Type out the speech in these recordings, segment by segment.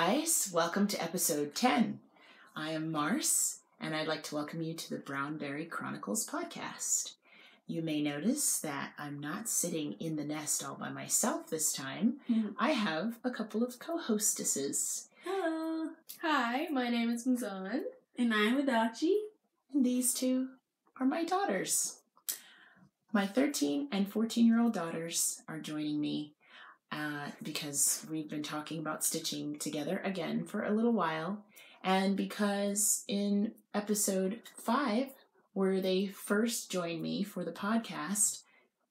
guys, welcome to episode 10. I am Marce, and I'd like to welcome you to the BrownBerry Chronicles podcast. You may notice that I'm not sitting in the nest all by myself this time. I have a couple of co-hostesses. Hello. Hi, my name is Mizan. And I'm Adachi. And these two are my daughters. My 13 and 14-year-old daughters are joining me because we've been talking about stitching together again for a little while, and because in episode 5, where they first joined me for the podcast,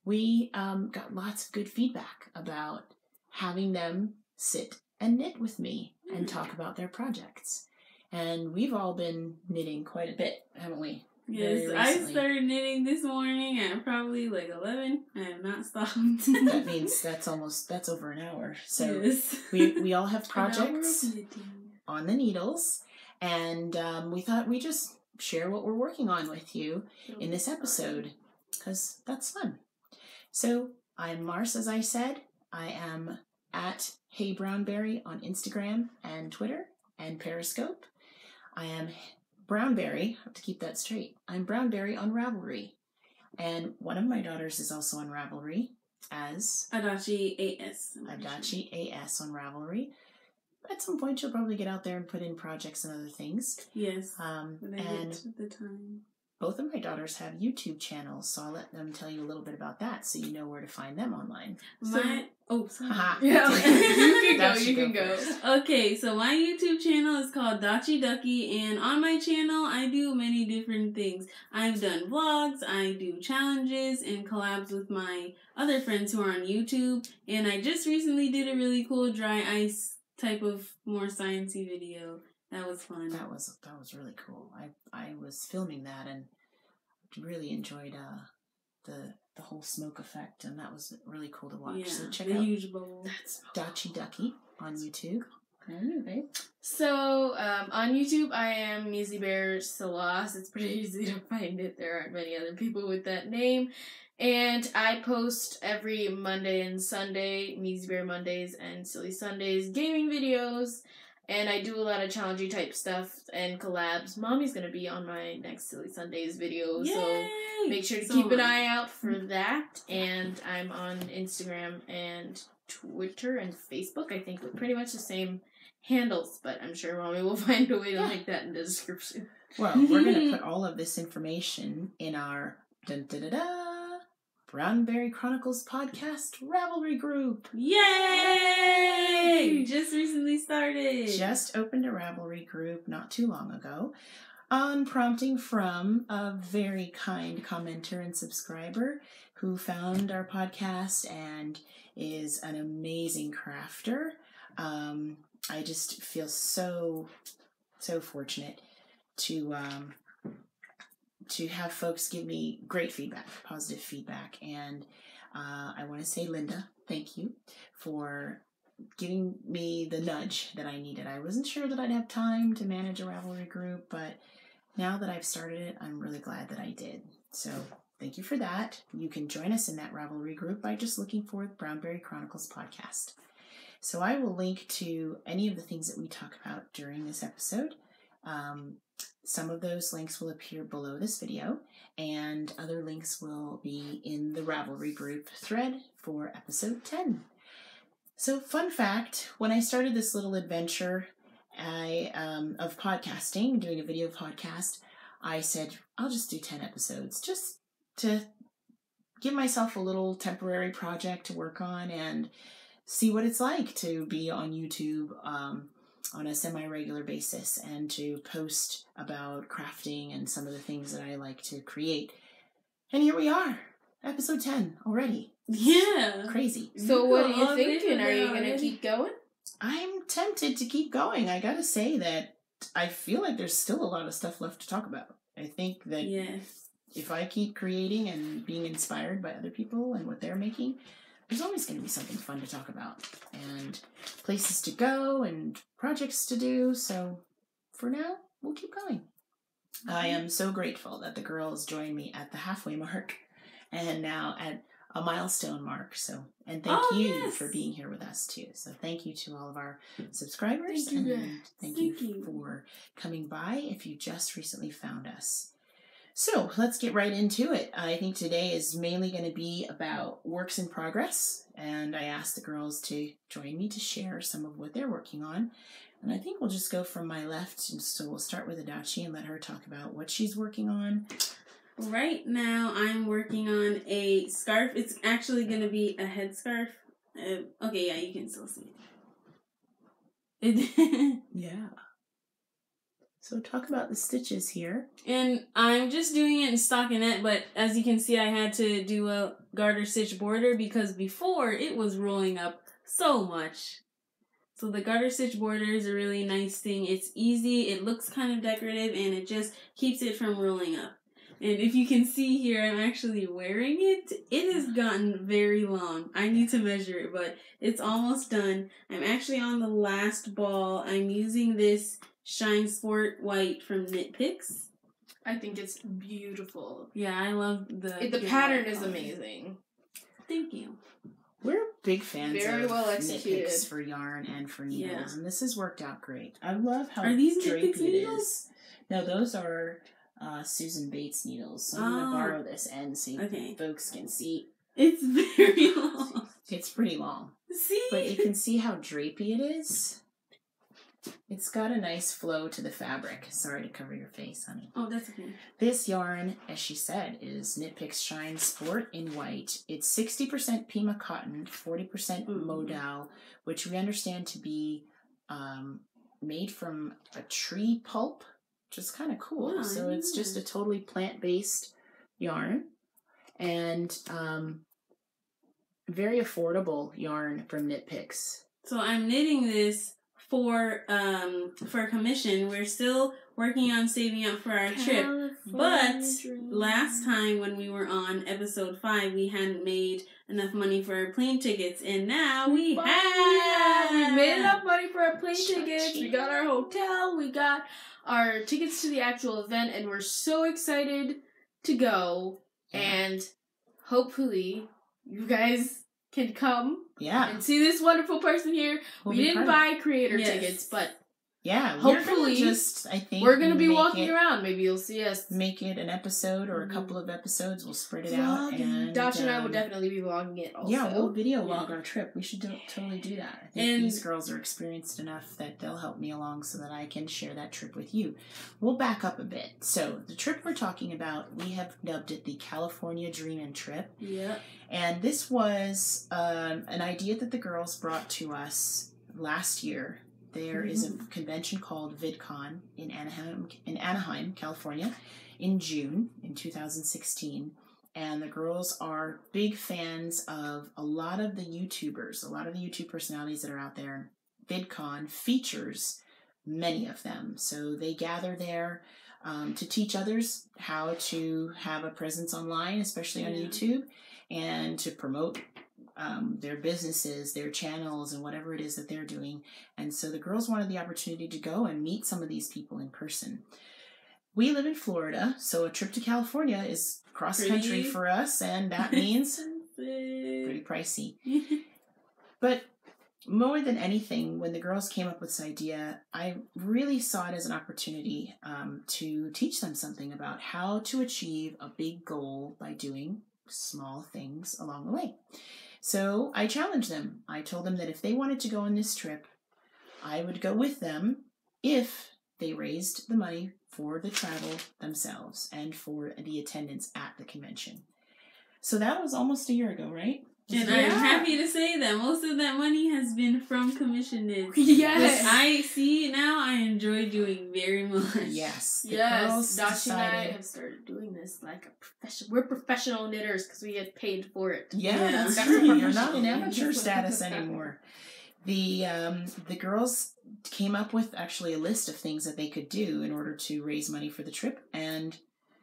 we got lots of good feedback about having them sit and knit with me and talk about their projects. And we've all been knitting quite a bit, haven't we? Yes, I started knitting this morning at probably like 11. I have not stopped. That means that's over an hour. So yes. we all have projects on the needles, and we thought we'd just share what we're working on with you in this episode, because that's fun. So I'm Marce, as I said. I am at heyBrownBerry on Instagram and Twitter and Periscope. I am BrownBerry, I have to keep that straight. I'm BrownBerry on Ravelry. And one of my daughters is also on Ravelry as Adachi AS. Adachi AS on Ravelry. At some point, she'll probably get out there and put in projects and other things. Yes. When I get the time. Both of my daughters have YouTube channels, so I'll let them tell you a little bit about that so you know where to find them online. Sorry. Yeah, you can go. Okay, so my YouTube channel is called Dachi Ducky, and on my channel, I do many different things. I've done vlogs, I do challenges, and collabs with my other friends who are on YouTube, and I just recently did a really cool dry ice type of more sciencey video. That was fun. That was really cool. I was filming that and really enjoyed the whole smoke effect, and that was really cool to watch. Yeah, so check the out huge bowl. That's Dachi Ducky on YouTube. So on YouTube, I am Meezee Bear Salas. It's pretty easy to find it. There aren't many other people with that name. And I post every Monday and Sunday, Meezee Bear Mondays and Silly Sundays, gaming videos. And I do a lot of challenging type stuff and collabs. Mommy's going to be on my next Silly Sundays video. Yay! So make sure to keep an eye out for that. And I'm on Instagram and Twitter and Facebook, I think, with pretty much the same handles. But I'm sure Mommy will find a way to link that in the description. Well, we're going to put all of this information in our BrownBerry Chronicles podcast Ravelry group. Yay! Just recently started. Just opened a Ravelry group not too long ago on prompting from a very kind commenter and subscriber who found our podcast and is an amazing crafter. I just feel so fortunate to have folks give me great feedback, positive feedback. And I want to say, Linda, thank you for giving me the nudge that I needed. I wasn't sure that I'd have time to manage a Ravelry group, but now that I've started it, I'm really glad that I did. So thank you for that. You can join us in that Ravelry group by just looking for BrownBerry Chronicles podcast. So I will link to any of the things that we talk about during this episode. Some of those links will appear below this video, and other links will be in the Ravelry group thread for episode 10. So, fun fact, when I started this little adventure of podcasting, doing a video podcast, I said, I'll just do 10 episodes, just to give myself a little temporary project to work on and see what it's like to be on YouTube, on a semi-regular basis, and to post about crafting and some of the things that I like to create. And here we are, episode 10 already. Yeah. Crazy. So what are you thinking? Are you going to keep going? I'm tempted to keep going. I gotta say that I feel like there's still a lot of stuff left to talk about. I think that if I keep creating and being inspired by other people and what they're making, there's always going to be something fun to talk about and places to go and projects to do. So for now, we'll keep going. I am so grateful that the girls joined me at the halfway mark and now at a milestone mark. So, and thank you for being here with us too. So thank you to all of our subscribers. Thank you, and thank you for coming by if you just recently found us. So let's get right into it. I think today is mainly going to be about works in progress. And I asked the girls to join me to share some of what they're working on. And I think we'll just go from my left. And so we'll start with Adachi and let her talk about what she's working on. Right now, I'm working on a scarf. It's actually going to be a headscarf. Okay, yeah, you can still see it. Yeah. So talk about the stitches here. And I'm just doing it in stockinette, but as you can see, I had to do a garter stitch border because before it was rolling up so much. So the garter stitch border is a really nice thing. It's easy, it looks kind of decorative, and it just keeps it from rolling up. And if you can see here, I'm actually wearing it. It has gotten very long. I need to measure it, but it's almost done. I'm actually on the last ball. I'm using this Shine Sport White from KnitPicks. I think it's beautiful. Yeah, I love the pattern is amazing. Thank you. We're big fans Very of well executed KnitPicks for yarn and for needles, and this has worked out great. I love how Are these drapey KnitPicks it needles? is. No, those are Susan Bates needles. So I'm going to borrow this end so folks can see. It's very long. It's pretty long. See? But you can see how drapey it is. It's got a nice flow to the fabric. Sorry to cover your face, honey. Oh, that's okay. This yarn, as she said, is KnitPicks Shine Sport in white. It's 60% Pima cotton, 40% modal, which we understand to be made from a tree pulp, which is kind of cool. Wow. So it's just a totally plant-based yarn. And very affordable yarn from KnitPicks. So I'm knitting this for commission. We're still working on saving up for our trip. But last time when we were on episode 5, we hadn't made enough money for our plane tickets, and now we have. We made enough money for our plane tickets. We got our hotel. We got our tickets to the actual event, and we're so excited to go. Yeah. And hopefully, you guys can come and see this wonderful person here. We didn't buy creator tickets, but hopefully we're gonna be walking around. Maybe you'll see us. Make it an episode or a couple of episodes. We'll spread it out. And Dotch and I will definitely be vlogging it also. Yeah, we'll video log our trip. We should totally do that. I think these girls are experienced enough that they'll help me along so that I can share that trip with you. We'll back up a bit. So the trip we're talking about, we have dubbed it the California Dreamin' Trip. Yeah. And this was an idea that the girls brought to us last year. There is a convention called VidCon in Anaheim, California, in June in 2016. And the girls are big fans of a lot of the YouTubers, a lot of the YouTube personalities that are out there. VidCon features many of them. So they gather there to teach others how to have a presence online, especially on YouTube, and to promote their businesses, their channels, and whatever it is that they're doing. And so the girls wanted the opportunity to go and meet some of these people in person. We live in Florida, so a trip to California is cross-country for us, and that means pretty pricey. But more than anything, when the girls came up with this idea, I really saw it as an opportunity to teach them something about how to achieve a big goal by doing small things along the way. So I challenged them. I told them that if they wanted to go on this trip, I would go with them if they raised the money for the travel themselves and for the attendance at the convention. So that was almost a year ago, right? And I'm happy to say that most of that money has been from commission knits. Yes. I see now I enjoy doing very much. Yes. Dashi and I have started doing this like a professional. We're professional knitters because we get paid for it. Yeah, that's true. You're not in amateur status anymore. The girls came up with actually a list of things that they could do in order to raise money for the trip, and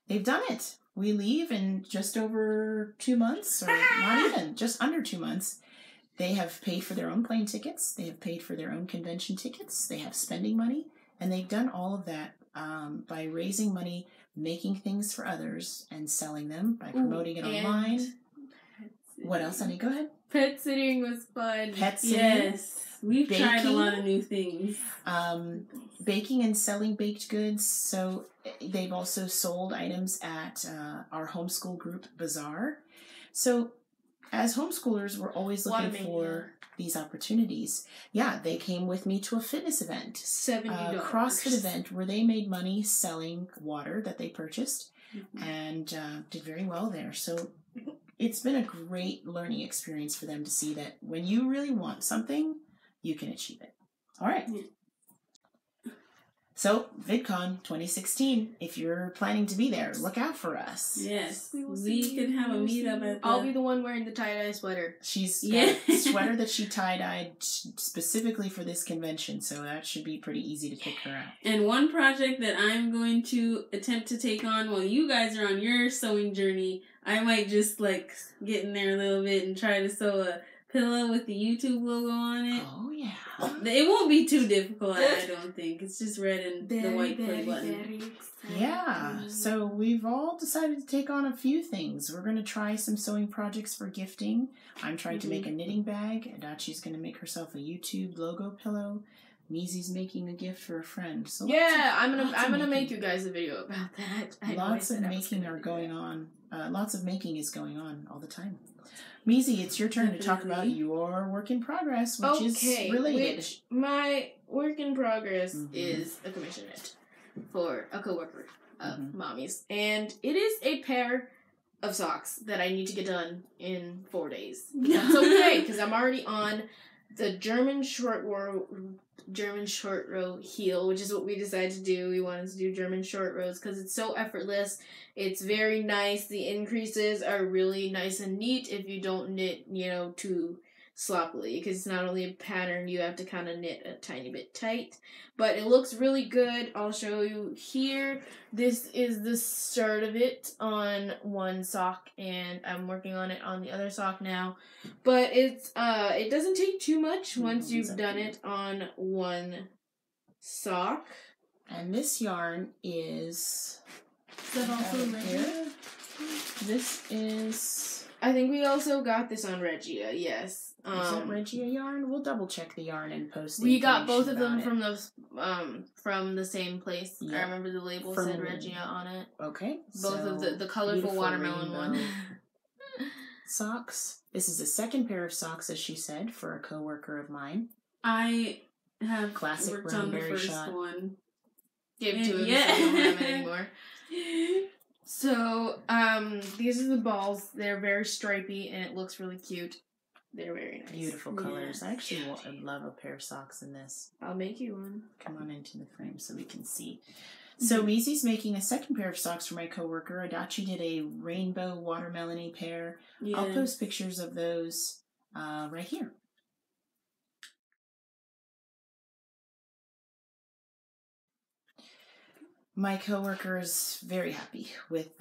they've done it. We leave in just over 2 months, or not even, just under 2 months. They have paid for their own plane tickets. They have paid for their own convention tickets. They have spending money. And they've done all of that by raising money, making things for others, and selling them, by promoting it online. What else, honey? Go ahead. Pet sitting was fun. Pet sitting. Yes. We've tried a Baking. lot of new things. Baking and selling baked goods. So they've also sold items at our homeschool group, Bazaar. So as homeschoolers, we're always looking for these opportunities. Yeah, they came with me to a fitness event. $70. CrossFit event where they made money selling water that they purchased and did very well there. So it's been a great learning experience for them to see that when you really want something, you can achieve it. All right. So, VidCon 2016, if you're planning to be there, look out for us. Yes. We could have a meetup at I'll be the one wearing the tie-dye sweater. She's got a sweater that she tie-dyed specifically for this convention, so that should be pretty easy to pick her out. And one project that I'm going to attempt to take on while you guys are on your sewing journey, I might just like get in there a little bit and try to sew a pillow with the YouTube logo on it. Oh, yeah. It won't be too difficult, I don't think. It's just red and the white play button. Yeah, so we've all decided to take on a few things. We're going to try some sewing projects for gifting. I'm trying to make a knitting bag. Adachi's going to make herself a YouTube logo pillow. Meezee's making a gift for a friend. So I'm gonna make you guys a video about that. Lots of making are going on. Lots of making is going on all the time. Meezee, it's your turn to talk about your work in progress, which is related. My work in progress is a commission knit for a coworker of Mommy's. And it is a pair of socks that I need to get done in 4 days. That's okay, because I'm already on the German short row heel, which is what we decided to do. We wanted to do German short rows because it's so effortless. It's very nice. The increases are really nice and neat if you don't knit, too sloppily, because it's not only a pattern, you have to kind of knit a tiny bit tight, but it looks really good. I'll show you here. This is the start of it on one sock, and I'm working on it on the other sock now, but it's it doesn't take too much once you've done it on one sock. And this yarn is that also here. This is, I think we also got this on Regia, yes. Is that Regia yarn? We'll double check the yarn and post. We got both of them from the same place. Yeah. I remember the label said Regia on it. Okay. Both of the colorful watermelon one. Socks. This is the second pair of socks, as she said, for a coworker of mine. I have classic worked on the BrownBerry first shot. one. Give it to him. Yeah. So we don't have it anymore. So, these are the balls. They're very stripey, and it looks really cute. They're very nice. Beautiful colors. I actually would love a pair of socks in this. I'll make you one. Come on into the frame so we can see. So Meezee's making a second pair of socks for my coworker. Adachi did a rainbow watermelon-y pair. Yes. I'll post pictures of those right here. My coworker is very happy with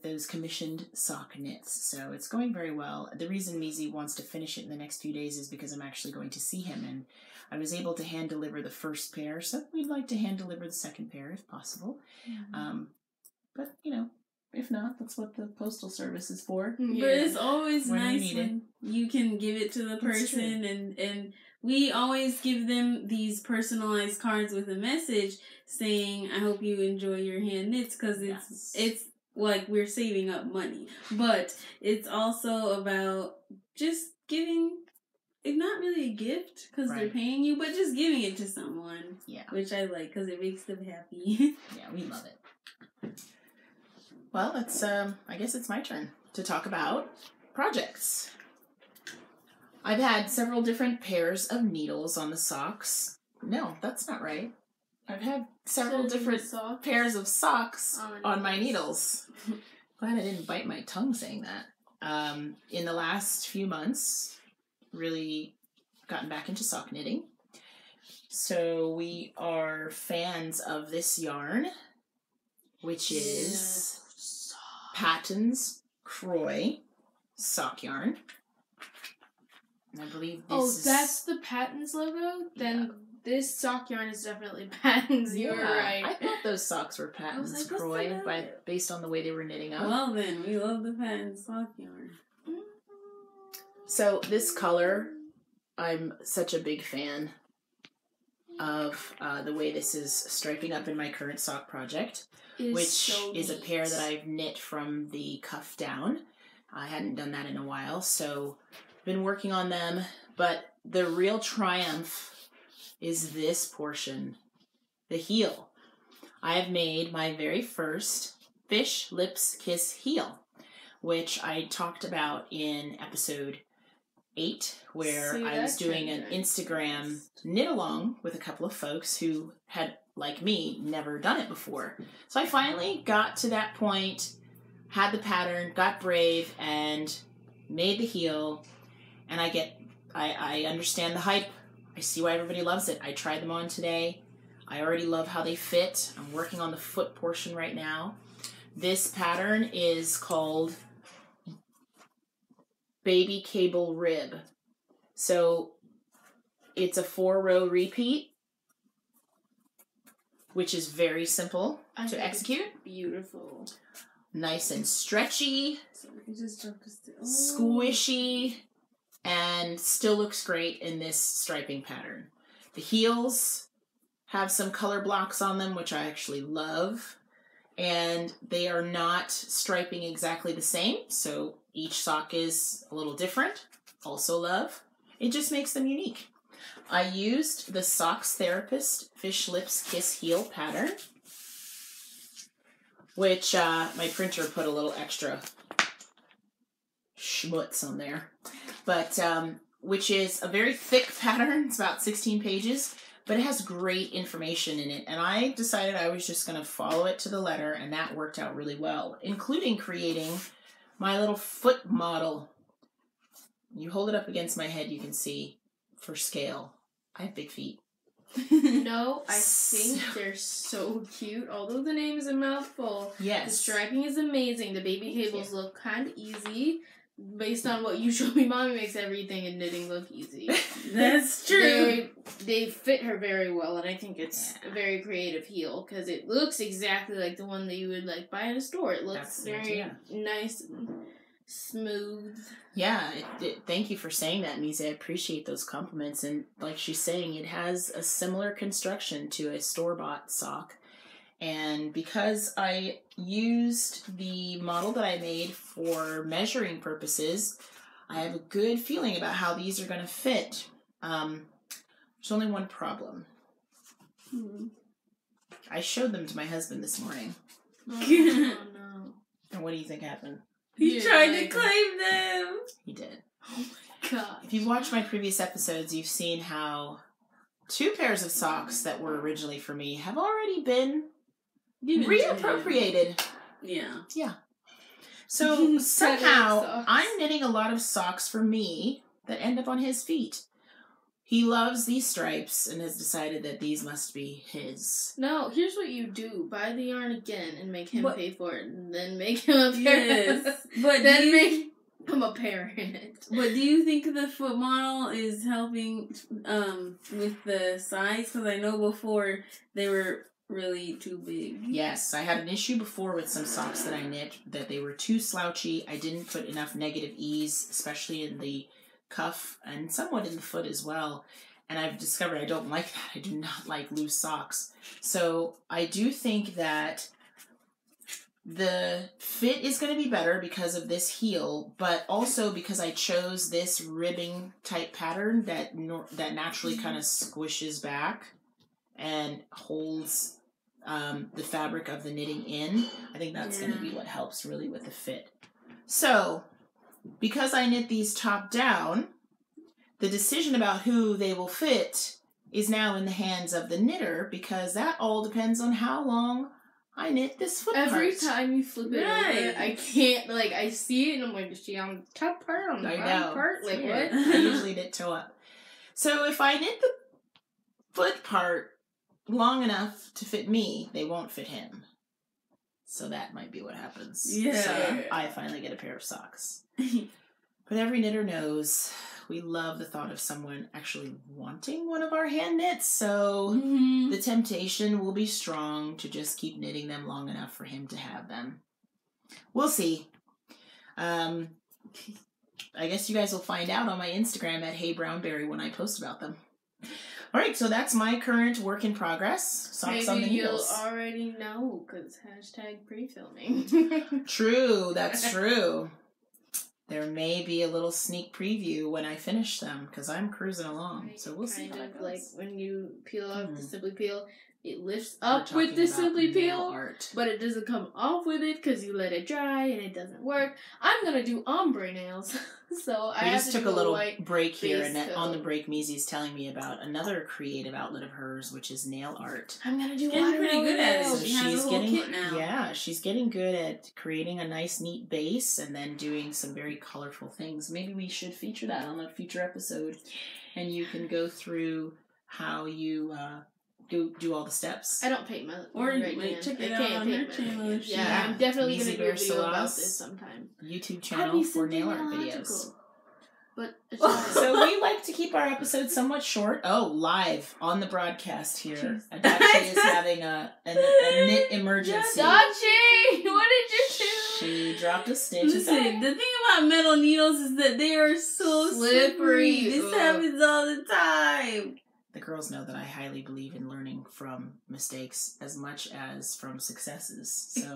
those commissioned sock knits, so it's going very well. The reason Meezee wants to finish it in the next few days is because I'm actually going to see him, and I was able to hand deliver the first pair, so we'd like to hand deliver the second pair if possible. But if not, that's what the postal service is for. Yeah. But it's always nice when you can give it to the person, and we always give them these personalized cards with a message saying, "I hope you enjoy your hand knits," because it's like we're saving up money, but it's also about just giving. It's not really a gift because they're paying you, but just giving it to someone. Yeah, which I like because it makes them happy. Yeah, we love it. Well, it's I guess it's my turn to talk about projects. I've had several different pairs of needles on the socks. No, that's not right. I've had several different pairs of socks on my needles. Glad I didn't bite my tongue saying that. In the last few months, really gotten back into sock knitting. So we are fans of this yarn, which is Patons Kroy sock yarn. And I believe this is... that's the Patons logo? Then this sock yarn is definitely Patons. You were right. I thought those socks were Patons Kroy, based on the way they were knitting up. Well then, we love the Patons sock yarn. So this color, I'm such a big fan of the way this is striping up in my current sock project, which is a pair that I've knit from the cuff down. I hadn't done that in a while, so I've been working on them, but the real triumph is this portion, the heel. I have made my very first Fish Lips Kiss heel, which I talked about in episode 8, where I was doing an Instagram knit along with a couple of folks who had, like me, never done it before. So I finally got to that point, had the pattern, got brave, and made the heel. And I understand the hype. I see why everybody loves it. I tried them on today. I already love how they fit. I'm working on the foot portion right now. This pattern is called Baby Cable Rib. So it's a 4-row repeat, which is very simple to execute. Beautiful. Nice and stretchy, So we can just jump to squishy, and still looks great in this striping pattern. The heels have some color blocks on them, which I actually love. And they are not striping exactly the same, so each sock is a little different. Also love. It just makes them unique. I used the Socks Therapist Fish Lips Kiss heel pattern, which my printer put a little extra schmutz on there, but which is a very thick pattern. It's about 16 pages. But it has great information in it, and I decided I was just going to follow it to the letter, and that worked out really well, including creating my little foot model. You hold it up against my head, you can see, for scale, I have big feet. No, I think they're so cute. Although the name is a mouthful, yes, the striping is amazing. The baby cables look kind of easy. Based on what you showed me, Mommy makes everything in knitting look easy. That's true. They fit her very well, and I think it's a very creative heel because it looks exactly like the one that you would like buy in a store. It looks very nice and smooth. Yeah, thank you for saying that, Meezee. I appreciate those compliments. And like she's saying, it has a similar construction to a store-bought sock. And because I used the model that I made for measuring purposes, I have a good feeling about how these are going to fit. There's only one problem. I showed them to my husband this morning. Oh, no. And what do you think happened? He tried to claim them. He did. Oh my god. If you've watched my previous episodes, you've seen how 2 pairs of socks that were originally for me have already been reappropriated. Yeah. Yeah. So somehow I'm knitting a lot of socks for me that end up on his feet. He loves these stripes and has decided that these must be his. No, here's what you do. Buy the yarn again and make him pay for it. And then make him a pair. Yes. But then make him a pair in it. But do you think the foot model is helping with the size? Because I know before they were really too big. Yes, I had an issue before with some socks that I knit that they were too slouchy. I didn't put enough negative ease, especially in the cuff and somewhat in the foot as well. And I've discovered I don't like that. I do not like loose socks. So I do think that the fit is going to be better because of this heel, but also because I chose this ribbing type pattern that naturally kind of squishes back and holds the fabric of the knitting in. I think that's going to be what helps really with the fit. So, because I knit these top down, the decision about who they will fit is now in the hands of the knitter, because that all depends on how long I knit this foot Every part. time you flip it over, I can't, I see it and I'm like, is she on the top part, on the bottom part? Like, what? I usually knit toe up. So if I knit the foot part long enough to fit me, they won't fit him. So that might be what happens. Yeah. So I finally get a pair of socks. But every knitter knows we love the thought of someone actually wanting one of our hand knits, so the temptation will be strong to just keep knitting them long enough for him to have them. We'll see. I guess you guys will find out on my Instagram at heyBrownBerry when I post about them. All right, so that's my current work in progress. Socks on the needles. Maybe you'll already know, because hashtag pre-filming. True, that's true. There may be a little sneak preview when I finish them, because I'm cruising along. So we'll see how it goes. Like when you peel off the Simply Peel, it lifts up with the Simply Peel, but it doesn't come off with it because you let it dry and it doesn't work. I'm going to do ombre nails. So I just took a little break here, and on the break, Meezee's telling me about another creative outlet of hers, which is nail art. I'm gonna do pretty good at it. So she's getting kit now. Yeah, she's getting good at creating a nice, neat base, and then doing some very colorful things. Maybe we should feature that on a future episode, and you can go through how you do all the steps. I don't paint my check it out on her channel. Yeah, I'm definitely going to do a video about this sometime. YouTube channel for nail art videos. But so we like to keep our episodes somewhat short. Oh, live on the broadcast here. Adachi is having a knit emergency. Adachi! What did you do? She dropped a stitch. Listen, the thing about metal needles is that they are so slippery. This happens all the time. The girls know that I highly believe in learning from mistakes as much as from successes. So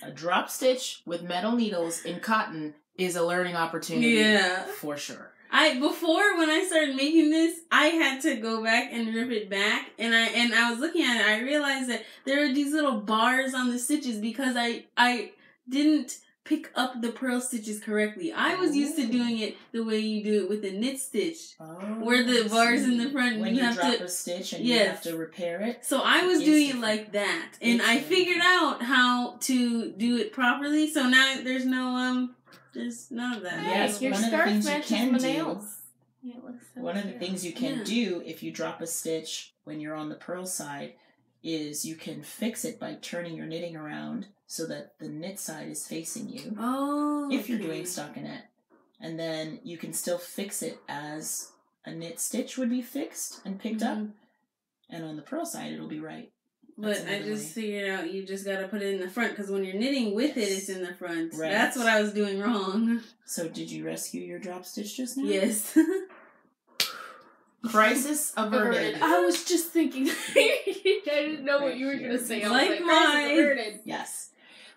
a drop stitch with metal needles in cotton is a learning opportunity for sure. Before when I started making this, I had to go back and rip it back, and I was looking at it. I realized that there are these little bars on the stitches because I didn't pick up the purl stitches correctly. I was used to doing it the way you do it with a knit stitch, where the bars in the front when you have drop a stitch and you have to repair it. So I was doing it like that, and I figured out how to do it properly. So now there's none of that. Yes, your one of the scarf things you matches can my do. nails. Yeah, it looks so one of the things you can do if you drop a stitch when you're on the purl side is you can fix it by turning your knitting around so that the knit side is facing you. Oh, if you're doing stockinette, and then you can still fix it as a knit stitch would be fixed and picked up, and on the purl side it'll be right. But I just figured out you just gotta put it in the front, because when you're knitting with it, it's in the front. Right. That's what I was doing wrong. So did you rescue your drop stitch just now? Yes. Crisis averted. I was just thinking. I didn't know what you were gonna say. I was like crisis averted. Yes.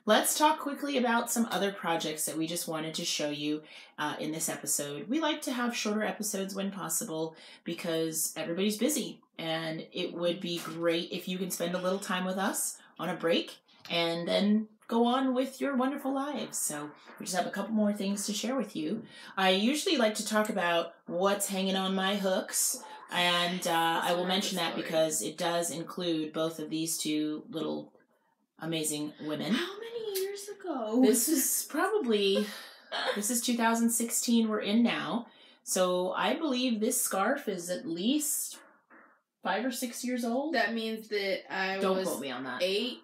Let's talk quickly about some other projects that we just wanted to show you in this episode. We like to have shorter episodes when possible because everybody's busy, and it would be great if you can spend a little time with us on a break and then go on with your wonderful lives. So we just have a couple more things to share with you. I usually like to talk about what's hanging on my hooks, and I will mention that because it does include both of these two little amazing women. How many years ago? This is 2016 we're in now. So I believe this scarf is at least 5 or 6 years old. That means that Don't quote me on that. 8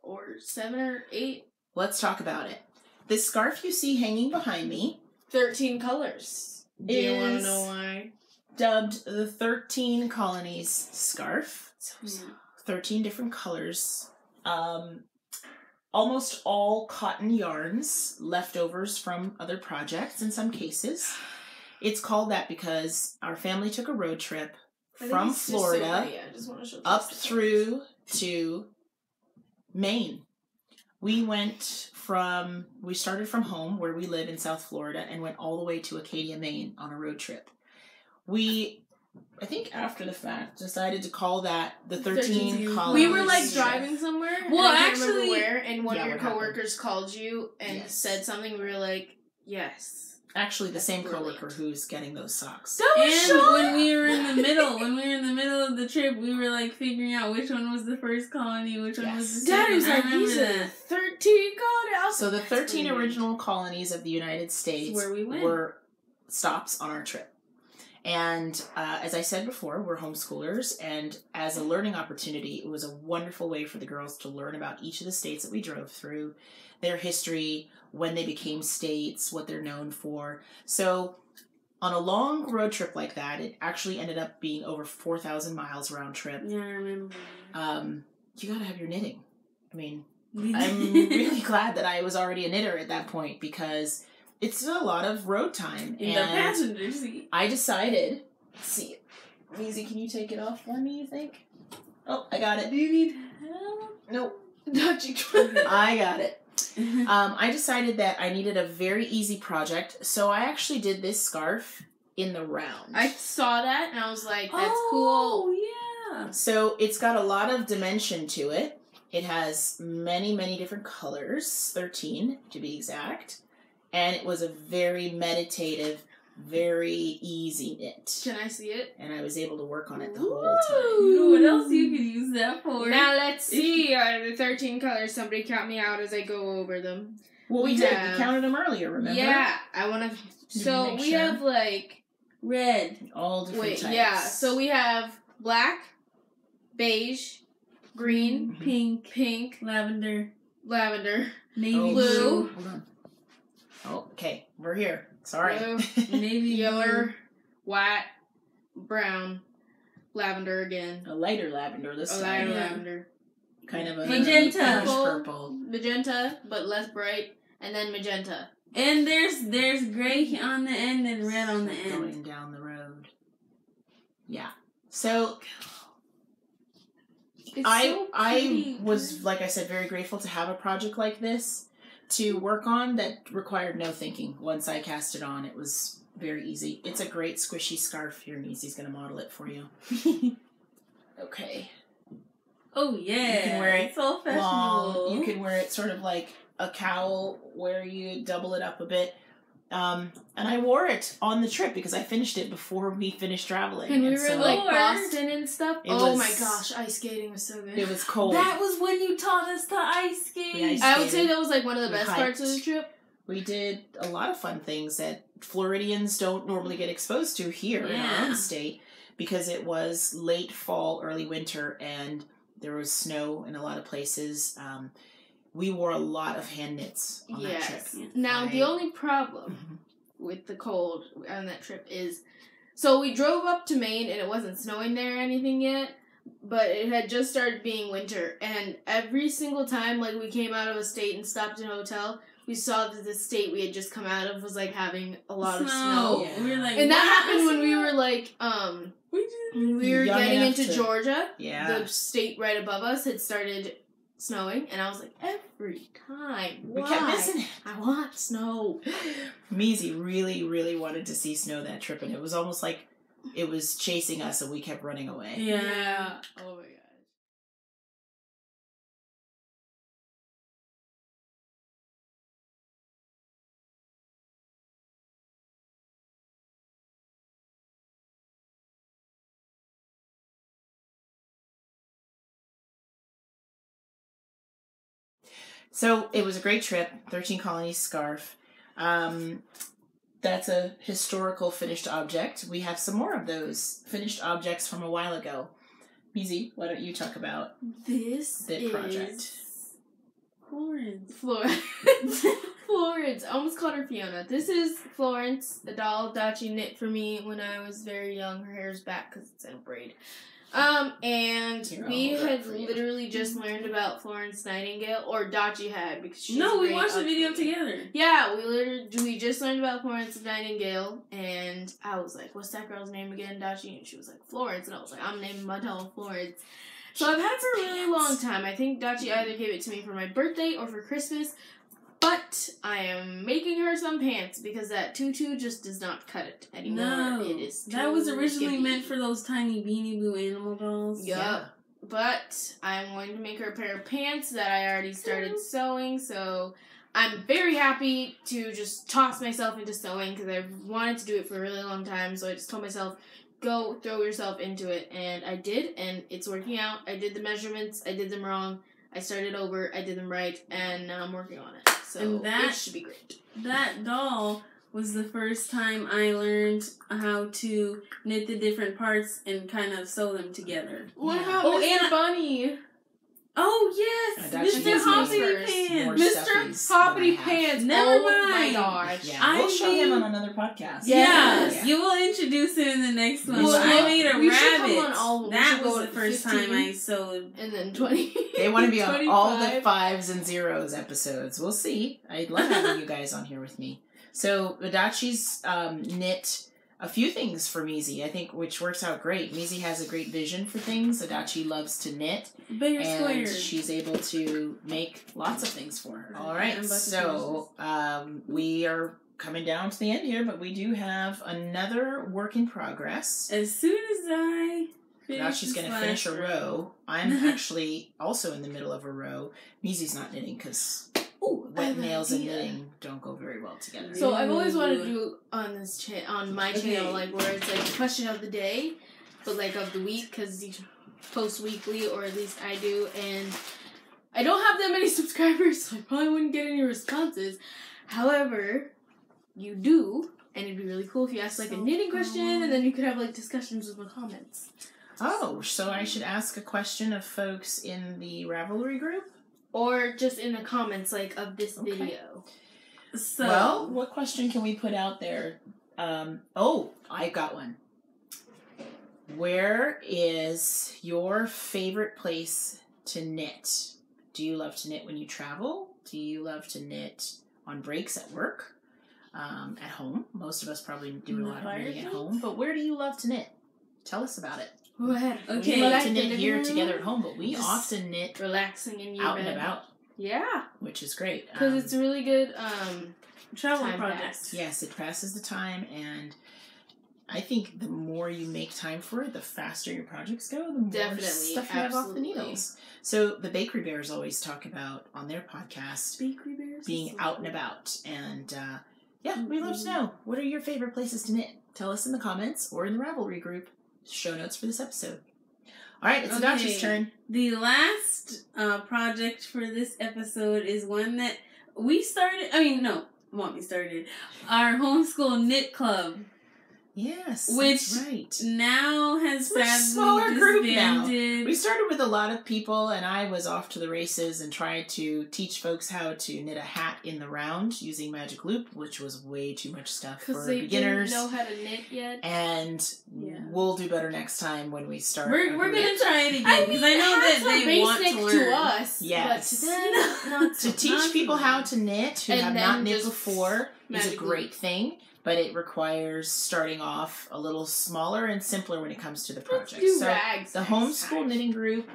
or 7 or 8. Let's talk about it. This scarf you see hanging behind me, 13 colors. Do you want to know why? Dubbed the 13 Colonies scarf. 13 different colors. Almost all cotton yarns, leftovers from other projects in some cases. It's called that because our family took a road trip from Florida up through to Maine. We started from home where we live in South Florida and went all the way to Acadia, Maine on a road trip. I think after the fact, decided to call that the 13 Colonies. We were like driving somewhere. Well, and I can't actually, remember where, and one of your coworkers called you and said something. We were like, yes. Actually, the same coworker who's getting those socks. When we were in the middle of the trip, we were like figuring out which one was the first colony, which one was the second. Dad was like, these are 13 colonies. So the 13 original colonies of the United States where we went. Were stops on our trip. And as I said before, we're homeschoolers, and as a learning opportunity, it was a wonderful way for the girls to learn about each of the states that we drove through, their history, when they became states, what they're known for. So on a long road trip like that, it actually ended up being over 4,000 miles round trip. Yeah, I remember. You gotta have your knitting. I mean, I'm really glad that I was already a knitter at that point because it's a lot of road time. In the passenger seat. I decided, let's see, Meezee, can you take it off for me, you think? Oh, I got it. Do you need help? Nope. Adachi. I got it. I decided that I needed a very easy project, so I actually did this scarf in the round. I saw that and I was like, that's cool. cool. Yeah. So it's got a lot of dimension to it. It has many, many different colors, 13 to be exact. And it was a very meditative, very easy knit. Can I see it? And I was able to work on it the Woo! whole time. What else you could use that for? Now let's see. The 13 colors. Somebody count me out as I go over them. Well, we did. We counted them earlier, remember? Yeah. I want to... So we have like... Red. All different types. Yeah. So we have black, beige, green, pink, lavender, blue, navy Hold on. Oh, okay. We're here. Sorry. blue, navy yellow, white, brown, lavender again. A lighter lavender this time. Lighter Yeah. lavender. Kind of a Magenta. pinkish purple. Magenta, but less bright, and then magenta. And there's gray on the end and red on the end. Going down the road. Yeah. So It's I so pretty. was, like I said, very grateful to have a project like this to work on that required no thinking. Once I cast it on, it was very easy. It's a great squishy scarf. Here, Meezee's going to model it for you. Okay. Oh yeah, You can wear it so fashionable. long. You can wear it sort of like a cowl where you double it up a bit. And I wore it on the trip because I finished it before we finished traveling. And we were so in like Lord. Boston and stuff. It Oh was- my gosh, ice skating was so good. it was cold. That was when you taught us to ice skate. We ice I would say skated. that was like one of the We best parts of the hiked. trip. We did a lot of fun things that Floridians don't normally get exposed to here in our own Yeah. state because it was late fall, early winter, and there was snow in a lot of places. We wore a lot of hand knits on that trip. Yes. Now the only problem with the cold on that trip is, so we drove up to Maine and it wasn't snowing there or anything yet, but it had just started being winter, and every single time like we came out of a state and stopped in a hotel, we saw that the state we had just come out of was like having a lot of snow. Yeah. We were like, And that "Wow, happened when we snow." were like We did. when we were Young getting enough into to- Georgia. Yeah. The state right above us had started snowing, and I was like, every time, We why? kept missing it. I want snow. Meezee really, really wanted to see snow that trip, and it was almost like it was chasing us and we kept running away. Yeah. Oh my gosh. So it was a great trip, 13 Colonies scarf. That's a historical finished object. We have some more of those finished objects from a while ago. Meezee, why don't you talk about This the is project? Florence. Florence. I almost called her Fiona. This is Florence, the doll Adachi knit for me when I was very young. Her hair's back because it's in a braid. And Here, we I'll hold it had up for you. literally just learned about Florence Nightingale, or Adachi had, because she's No, a we great watched the video ugly. together. Yeah, we just learned about Florence Nightingale, and I was like, what's that girl's name again, Adachi? And she was like, Florence, and I was like, I'm naming my doll Florence. So I've had it for a really long time. I think Adachi either gave it to me for my birthday or for Christmas, but I am making her some pants because that tutu just does not cut it anymore. No, It is that was too originally skimpy. meant for those tiny Beanie Boo animal dolls. Yup. Yeah. But I'm going to make her a pair of pants that I already started sewing, so I'm very happy to just toss myself into sewing because I've wanted to do it for a really long time, so I just told myself, go throw yourself into it, and I did, and it's working out. I did the measurements, I did them wrong, I started over, I did them right, and now I'm working on it. So And that- it should be great. That doll was the first time I learned how to knit the different parts and kind of sew them together. What Yeah. about Oh, Mr. and- Bunny? Oh yes, Adachi Mr. gives me Hoppity first. more Pants. stuff. Mr. Stuffies Hoppity that I have. Pants. Never Oh my mind. gosh. Yeah, we'll I show him on made- another podcast. Yes, Yeah. you will introduce it in the next one. Well, But I made a we should come rabbit. on all of them. We That should go was the at first 15. time I sewed. And then 20. They want to be on all the 25. 5s and 0s episodes. We'll see. I'd love having you guys on here with me. So Adachi's knit a few things for Meezee, I think, which works out great. Meezee has a great vision for things. Adachi loves to knit. Bigger and squares. she's able to make lots of things for her. All right, so we are coming down to the end here, but we do have another work in progress. As soon as I finish Now she's going to finish a row. I'm actually also in the middle of a row. Meezee's not knitting because wet nails and knitting don't go very well together. So I've always wanted to do on this on my channel, like where it's like question of the day, but like of the week, because you post weekly, or at least I do, and I don't have that many subscribers, so I probably wouldn't get any responses. However, you do, and it'd be really cool if you asked like a knitting question, and then you could have like discussions with the comments. Oh, so I should ask a question of folks in the Ravelry group? Or just in the comments, like, of this video. So, well, what question can we put out there? I got one. Where is your favorite place to knit? Do you love to knit when you travel? Do you love to knit on breaks at work? At home? Most of us probably do a lot of knitting at home. But where do you love to knit? Tell us about it. Go ahead. Okay. We love to knit here together at home, but we often knit relaxing in your out bed. and about. Yeah. Which is great. Because it's a really good travel project. Yes, it passes the time, and I think the more you make time for it, the faster your projects go, the more stuff you have off the needles. So the Bakery Bears always talk about on their podcast Bakery Bears being out and about. And we'd love to know, what are your favorite places to knit? Tell us in the comments or in the Ravelry group. Show notes for this episode. All right, it's Adachi's turn. The last project for this episode is one that we started. Mommy started our homeschool knit club. Yes, which that's right. Now has sadly disbanded. We started with a lot of people, and I was off to the races and tried to teach folks how to knit a hat in the round using magic loop, which was way too much stuff for beginners. Didn't know how to knit yet. And we'll do better next time when we start. We're gonna try it again because I know that they want to learn. To us, yes, but to them, not to teach people how to knit who have not knit before is a great thing. But it requires starting off a little smaller and simpler when it comes to the project. So the homeschool knitting group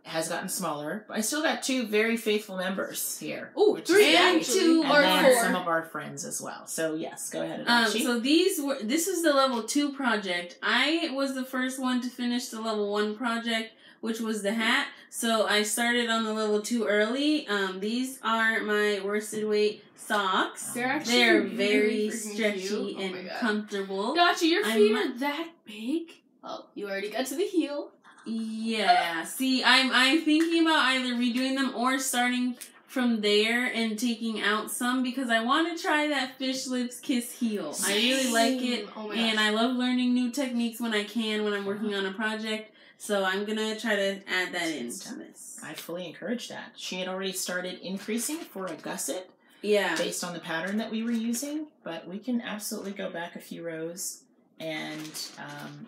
has gotten smaller. But I still got 2 very faithful members here. Oh, 3 and 2 or 4. Some of our friends as well. So yes, go ahead, Adachi. So this is the level 2 project. I was the first one to finish the level 1 project, which was the hat. So I started on the level 2 early. These are my worsted weight socks. They're very stretchy and comfortable. Gotcha, your feet are that big? Oh, you already got to the heel. Yeah. See, I'm thinking about either redoing them or starting from there and taking out some because I want to try that fish lips kiss heel. I really like it, and I love learning new techniques when I can when I'm working on a project. So I'm gonna try to add that into this. I fully encourage that. She had already started increasing for a gusset. Yeah. Based on the pattern that we were using, but we can absolutely go back a few rows and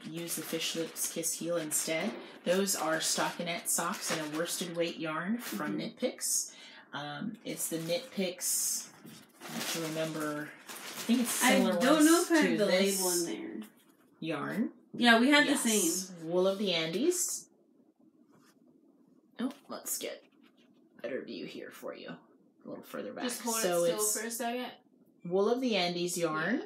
use the fish lips kiss heel instead. Those are stockinette socks in a worsted weight yarn from KnitPicks. It's the KnitPicks. I have to remember. I think it's similar. I don't know if I have the this label in there. Yarn. Yeah, we had the same. Wool of the Andes. Oh, let's get a better view here for you. A little further back. Just hold it still for a second. Wool of the Andes yarn.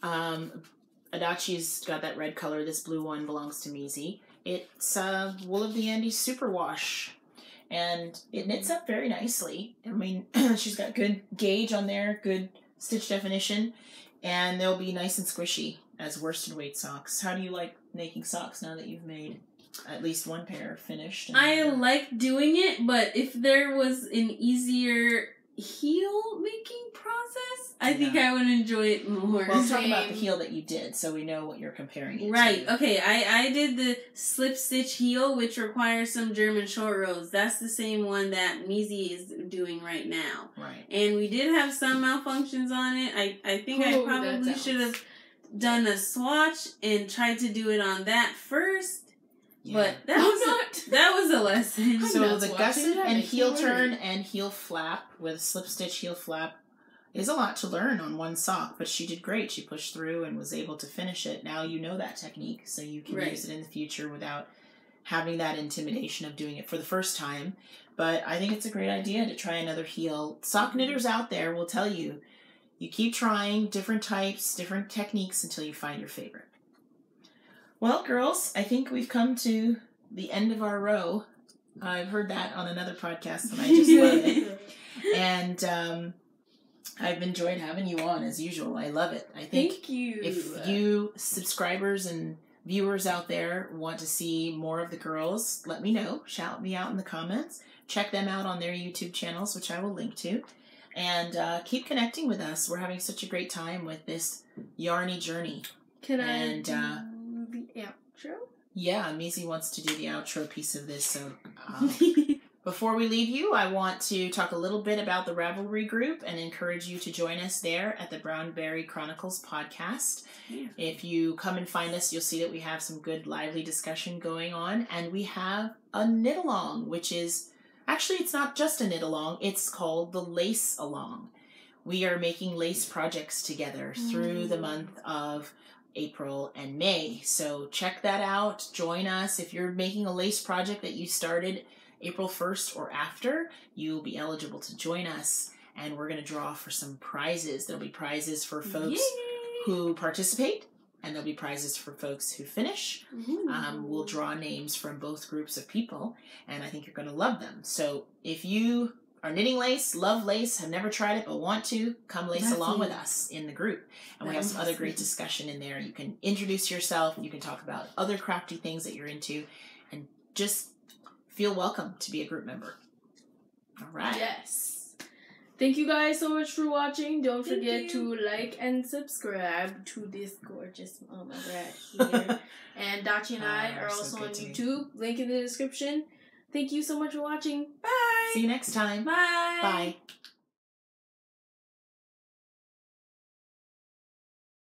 Adachi's got that red color. This blue one belongs to Meezee. It's Wool of the Andes superwash. And it knits up very nicely. I mean, she's got good gauge on there, good stitch definition, and they'll be nice and squishy as worsted weight socks. How do you like making socks now that you've made at least one pair finished? I like doing it, but if there was an easier heel making process, I think I would enjoy it more. Well, talk about the heel that you did so we know what you're comparing it to. Okay, I did the slip stitch heel, which requires some German short rows. That's the same one that Meezee is doing right now. Right. And we did have some malfunctions on it. I think I probably should have done a swatch and tried to do it on that first. Yeah. But that was a lesson. So the gusset and heel turn and heel flap with a slip stitch heel flap is a lot to learn on one sock, but she did great. She pushed through and was able to finish it. Now you know that technique, so you can use it in the future without having that intimidation of doing it for the first time. But I think it's a great idea to try another heel. Sock knitters out there will tell you, you keep trying different types, different techniques until you find your favorite. Well, girls, I think we've come to the end of our row. I've heard that on another podcast, and I just love it. And I've enjoyed having you on, as usual. I love it. I think Thank you. If you subscribers and viewers out there want to see more of the girls, let me know. Shout me out in the comments. Check them out on their YouTube channels, which I will link to. And keep connecting with us. We're having such a great time with this yarny journey. Can I do the outro? Yeah, Meezee wants to do the outro piece of this. So before we leave you, I want to talk a little bit about the Ravelry group and encourage you to join us there at the BrownBerry Chronicles podcast. Yeah. If you come and find us, you'll see that we have some good, lively discussion going on. And we have a knit-along, which is... Actually, it's not just a knit-along. It's called the Lace-along. We are making lace projects together through the month of April and May. So check that out. Join us. If you're making a lace project that you started April 1st or after, you'll be eligible to join us. And we're going to draw for some prizes. There'll be prizes for folks who participate. And there'll be prizes for folks who finish. We'll draw names from both groups of people, and I think you're going to love them. So if you are knitting lace, love lace, have never tried it but want to, come lace along with us in the group. And we have some other great discussion in there. You can introduce yourself. You can talk about other crafty things that you're into, and just feel welcome to be a group member. All right. Yes. Thank you guys so much for watching. Don't forget to like and subscribe to this gorgeous mama right here. And Adachi and I are also on YouTube. Link in the description. Thank you so much for watching. Bye. See you next time. Bye. Bye.